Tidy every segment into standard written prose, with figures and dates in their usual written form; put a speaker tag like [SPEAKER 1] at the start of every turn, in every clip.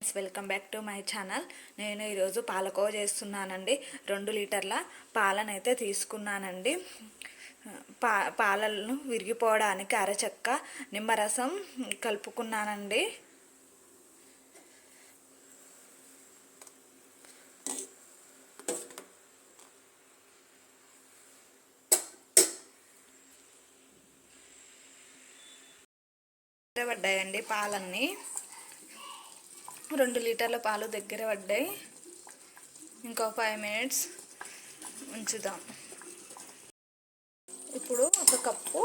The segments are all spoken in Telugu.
[SPEAKER 1] Friends, welcome back to my channel. నేను ఈరోజు పాలకోవ చేస్తున్నానండి. 2 లీటర్ల పాలనైతే తీసుకున్నానండి. పాలను విరిగిపోవడానికి అరచెక్క నిమ్మరసం కలుపుకున్నానండి. పడ్డాయండి పాలన్నీ. 2 లీటర్ల పాలు దగ్గర పడ్డాయి. ఇంకో 5 మినిట్స్ ఉంచుదాం. ఇప్పుడు 1 కప్పు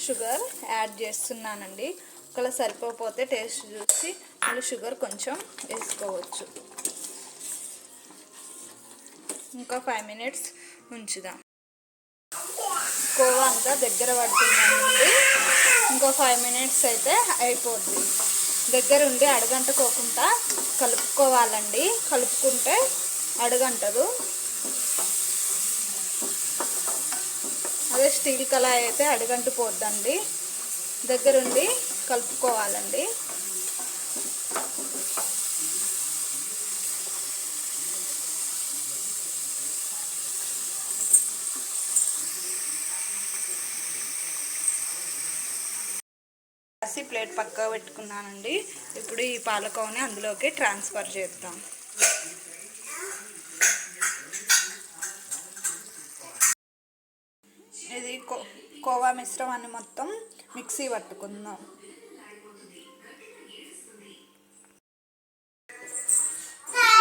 [SPEAKER 1] షుగర్ యాడ్ చేస్తున్నానండి. ఒకవేళ సరిపోతే టేస్ట్ చూసి మళ్ళీ షుగర్ కొంచెం వేసుకోవచ్చు. ఇంకా 5 మినిట్స్ ఉంచుదాం. కోవా అంతా దగ్గర పడుతుందండి. ఇంకో 5 మినిట్స్ అయితే అయిపోద్ది. దగ్గరుండి అడగంటుకోకుండా కలుపుకోవాలండి. కలుపుకుంటే అడగంటదు. అదే స్టీల్ కళాయి అయితే అడగంటు పోద్దండి. దగ్గరుండి కలుపుకోవాలండి. ప్లేట్ పక్కగా పెట్టుకున్నానండి. ఇప్పుడు ఈ పాలకోవని అందులోకి ట్రాన్స్ఫర్ చేద్దాం. ఇది కోవా మిశ్రమాన్ని మొత్తం మిక్సీ పట్టుకుందాం.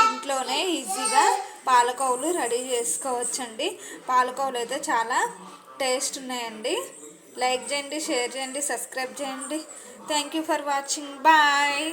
[SPEAKER 1] ఇంట్లోనే ఈజీగా పాలకోవలు రెడీ చేసుకోవచ్చండి. పాలకోవలు అయితే చాలా టేస్ట్ ఉన్నాయండి. లైక్ చేయండి, షేర్ చేయండి, సబ్స్క్రైబ్ చేయండి. Thank you for watching. Bye.